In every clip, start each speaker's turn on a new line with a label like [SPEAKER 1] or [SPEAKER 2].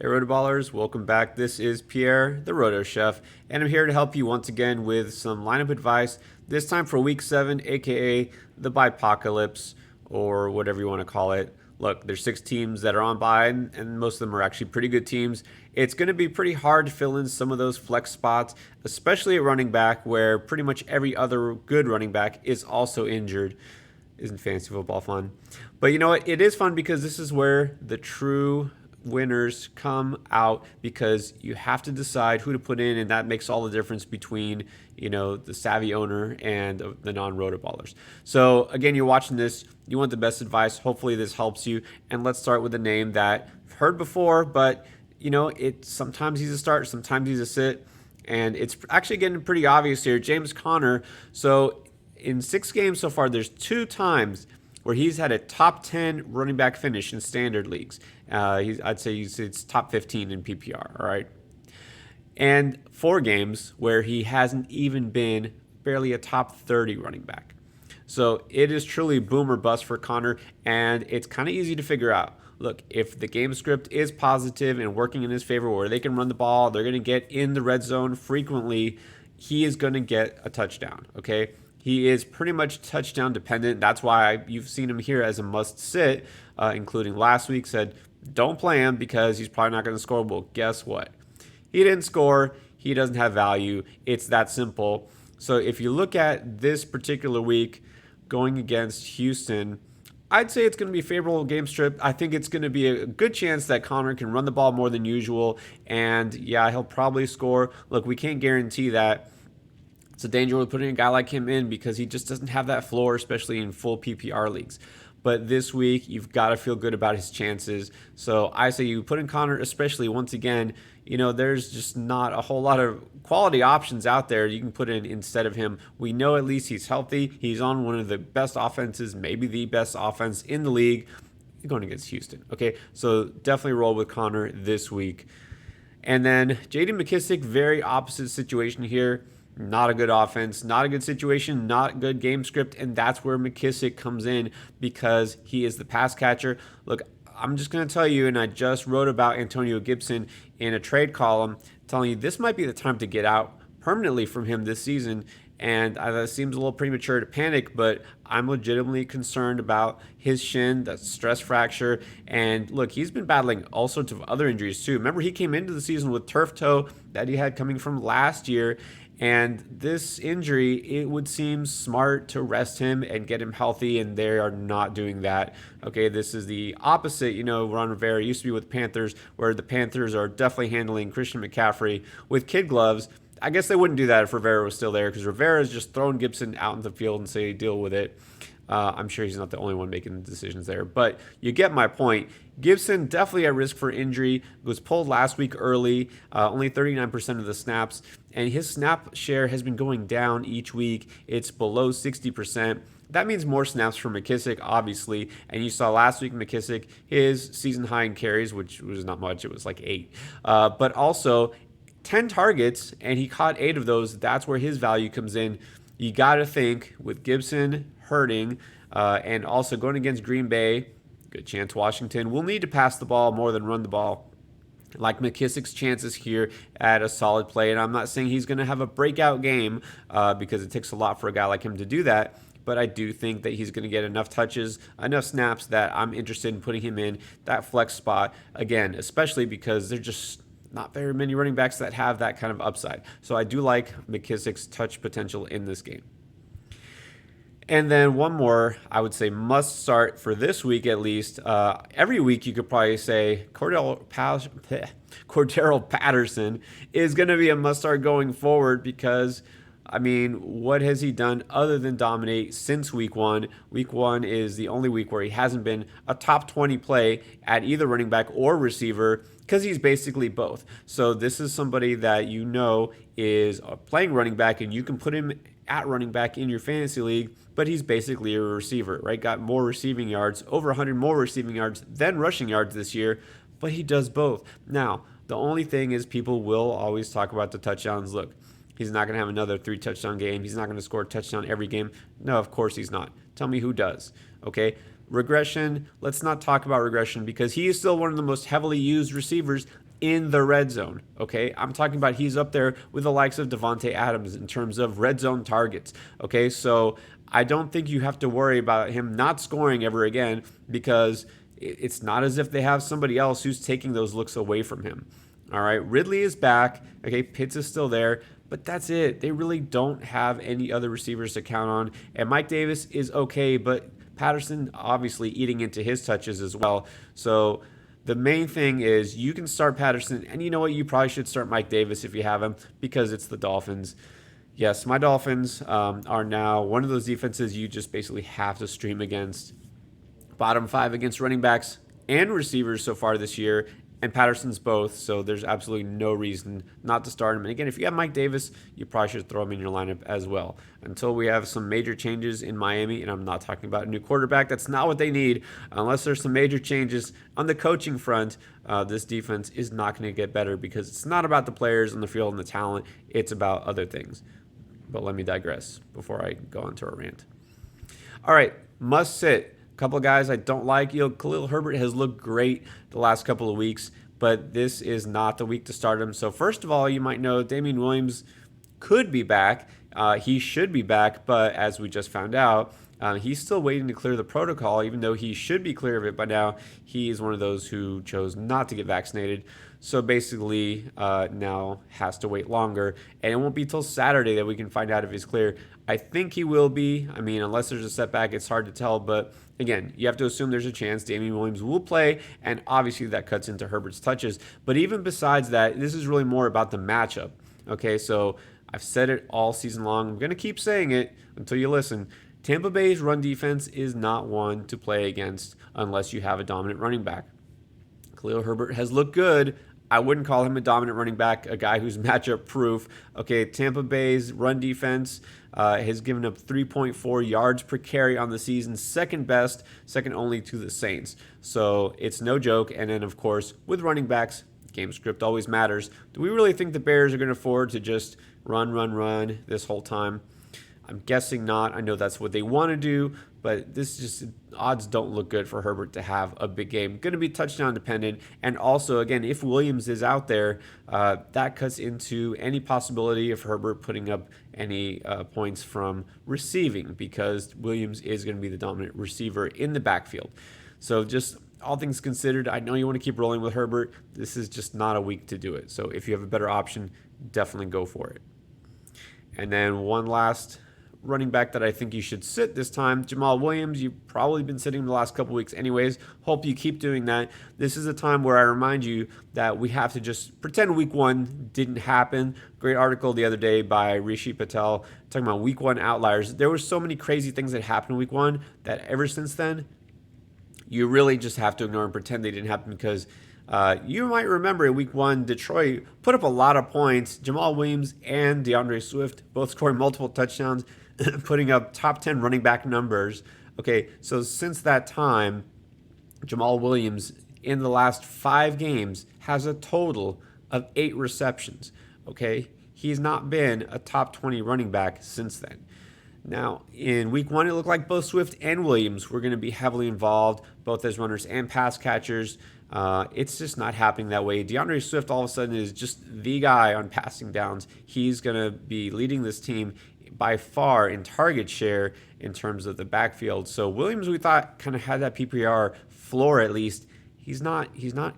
[SPEAKER 1] Hey RotoBallers, welcome back. This is Pierre, the Roto Chef, and I'm here to help you once again with some lineup advice. This time for Week 7, aka the Bipocalypse, or whatever you want to call it. Look, there's 6 teams that are on bye, and most of them are actually pretty good teams. It's going to be pretty hard to fill in some of those flex spots, especially at running back, where pretty much every other good running back is also injured. Isn't fantasy football fun? But you know what? It is fun because this is where the true winners come out, because you have to decide who to put in, and that makes all the difference between the savvy owner and the non-rotoballers. So again, you're watching this, you want the best advice. Hopefully this helps you, and let's start with a name that I've heard before, but it sometimes he's a start, sometimes he's a sit, and it's actually getting pretty obvious here. James Conner. So in 6 games so far, there's 2 times where he's had a top 10 running back finish in standard leagues. I'd say it's top 15 in PPR, all right? And 4 games where he hasn't even been barely a top 30 running back. So it is truly boom or bust for Conner, and it's kind of easy to figure out. Look, if the game script is positive and working in his favor, where they can run the ball, they're going to get in the red zone frequently, he is going to get a touchdown, okay? He is pretty much touchdown dependent. That's why you've seen him here as a must sit, including last week. Said don't play him because he's probably not going to score. Well, guess what? He didn't score. He doesn't have value. It's that simple. So if you look at this particular week going against Houston, I'd say it's going to be a favorable game strip. I think it's going to be a good chance that Conner can run the ball more than usual. And yeah, he'll probably score. Look, we can't guarantee that. It's a danger with putting a guy like him in because he just doesn't have that floor, especially in full PPR leagues. But this week, you've got to feel good about his chances. So I say you put in Conner, especially once again, there's just not a whole lot of quality options out there you can put in instead of him. We know at least he's healthy. He's on one of the best offenses, maybe the best offense in the league, going against Houston. Okay, so definitely roll with Conner this week. And then J.D. McKissic, very opposite situation here. Not a good offense, not a good situation, not good game script, and that's where McKissic comes in because he is the pass catcher. Look, I'm just going to tell you, and I just wrote about Antonio Gibson in a trade column, telling you this might be the time to get out permanently from him this season. And that seems a little premature to panic, but I'm legitimately concerned about his shin, that stress fracture. And look, he's been battling all sorts of other injuries too. Remember, he came into the season with turf toe that he had coming from last year. And this injury, it would seem smart to rest him and get him healthy, and they are not doing that. Okay, this is the opposite. Ron Rivera used to be with Panthers, where the Panthers are definitely handling Christian McCaffrey with kid gloves. I guess they wouldn't do that if Rivera was still there, because Rivera is just throwing Gibson out in the field and say, deal with it. I'm sure he's not the only one making the decisions there, but you get my point. Gibson definitely at risk for injury. Was pulled last week early, only 39% of the snaps, and his snap share has been going down each week. It's below 60%. That means more snaps for McKissic, obviously. And you saw last week McKissic, his season high in carries, which was not much. It was like 8. But also 10 targets, and he caught 8 of those. That's where his value comes in. You got to think with Gibson hurting and also going against Green Bay, good chance Washington will need to pass the ball more than run the ball. Like McKissic's chances here at a solid play. And I'm not saying he's going to have a breakout game because it takes a lot for a guy like him to do that. But I do think that he's going to get enough touches, enough snaps that I'm interested in putting him in that flex spot. Again, especially because they're just not very many running backs that have that kind of upside. So I do like McKissic's touch potential in this game. And then one more, I would say, must start for this week at least. Every week you could probably say Cordarrelle Patterson is going to be a must start going forward because, what has he done other than dominate since week 1? Week 1 is the only week where he hasn't been a top 20 play at either running back or receiver because he's basically both. So this is somebody that is playing running back, and you can put him at running back in your fantasy league, but he's basically a receiver, right? Got more receiving yards, over 100 more receiving yards than rushing yards this year, but he does both. Now, the only thing is people will always talk about the touchdowns. Look, he's not going to have another 3-touchdown game. He's not going to score a touchdown every game. No, of course he's not. Tell me who does, okay? Regression, let's not talk about regression because he is still one of the most heavily used receivers in the red zone. Okay, I'm talking about he's up there with the likes of Devontae Adams in terms of red zone targets. Okay, so I don't think you have to worry about him not scoring ever again because it's not as if they have somebody else who's taking those looks away from him. All right, Ridley is back. Okay, Pitts is still there, but that's it. They really don't have any other receivers to count on. And Mike Davis is okay, but Patterson obviously eating into his touches as well. So the main thing is you can start Patterson, and you know what? You probably should start Mike Davis if you have him because it's the Dolphins. Yes, my Dolphins are now one of those defenses you just basically have to stream against. Bottom 5 against running backs and receivers so far this year, and Patterson's both, so there's absolutely no reason not to start him. And again, if you have Mike Davis, you probably should throw him in your lineup as well until we have some major changes in Miami. And I'm not talking about a new quarterback. That's not what they need. Unless there's some major changes on the coaching front, this defense is not going to get better because it's not about the players on the field and the talent. It's about other things. But let me digress before I go into a rant. All right, must sit. Couple of guys I don't like. Khalil Herbert has looked great the last couple of weeks, but this is not the week to start him. So first of all, you might know Damian Williams could be back. He should be back, but as we just found out, he's still waiting to clear the protocol, even though he should be clear of it by now. He is one of those who chose not to get vaccinated. So basically now has to wait longer. And it won't be till Saturday that we can find out if he's clear. I think he will be. I mean, unless there's a setback, it's hard to tell. But again, you have to assume there's a chance Damian Williams will play. And obviously that cuts into Herbert's touches. But even besides that, this is really more about the matchup. Okay, so I've said it all season long. I'm going to keep saying it until you listen. Tampa Bay's run defense is not one to play against unless you have a dominant running back. Khalil Herbert has looked good. I wouldn't call him a dominant running back, a guy who's matchup proof. Okay, Tampa Bay's run defense has given up 3.4 yards per carry on the season, second best, second only to the Saints. So it's no joke. And then, of course, with running backs, game script always matters. Do we really think the Bears are going to afford to just run this whole time? I'm guessing not. I know that's what they want to do, but this just odds don't look good for Herbert to have a big game. Going to be touchdown dependent. And also, again, if Williams is out there, that cuts into any possibility of Herbert putting up any points from receiving because Williams is going to be the dominant receiver in the backfield. So just all things considered, I know you want to keep rolling with Herbert. This is just not a week to do it. So if you have a better option, definitely go for it. And then one last running back that I think you should sit this time, Jamaal Williams. You've probably been sitting the last couple weeks anyways. Hope you keep doing that. This is a time where I remind you that we have to just pretend week one didn't happen. Great article the other day by Rishi Patel talking about week one outliers. There were so many crazy things that happened in week one that ever since then, you really just have to ignore and pretend they didn't happen because you might remember in week one, Detroit put up a lot of points. Jamaal Williams and DeAndre Swift both scoring multiple touchdowns, putting up top 10 running back numbers. Okay, so since that time, Jamaal Williams in the last 5 games has a total of 8 receptions. Okay, he's not been a top 20 running back since then. Now, in week one, it looked like both Swift and Williams were going to be heavily involved, both as runners and pass catchers. It's just not happening that way. DeAndre Swift all of a sudden is just the guy on passing downs. He's going to be leading this team by far in target share in terms of the backfield. So Williams, we thought, kind of had that PPR floor at least. He's not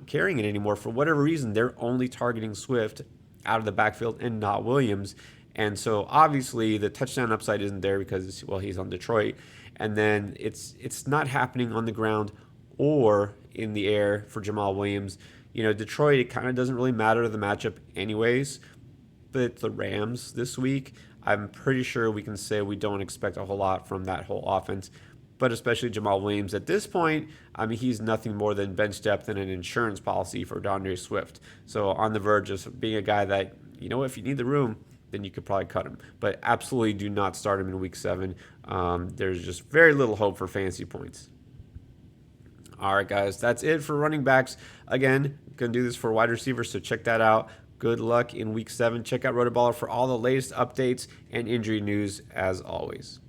[SPEAKER 1] carrying it anymore. For whatever reason, they're only targeting Swift out of the backfield and not Williams. And so obviously the touchdown upside isn't there because, well, he's on Detroit. And then it's not happening on the ground or in the air for Jamaal Williams. You know, Detroit, it kind of doesn't really matter the matchup anyways. But the Rams this week, I'm pretty sure we can say we don't expect a whole lot from that whole offense. But especially Jamaal Williams at this point, I mean, he's nothing more than bench depth and an insurance policy for DeAndre Swift. So on the verge of being a guy that, you know, if you need the room, then you could probably cut him. But absolutely do not start him in week 7. There's just very little hope for fantasy points. All right, guys, that's it for running backs. Again, going to do this for wide receivers, so check that out. Good luck in week 7. Check out RotoBaller for all the latest updates and injury news as always.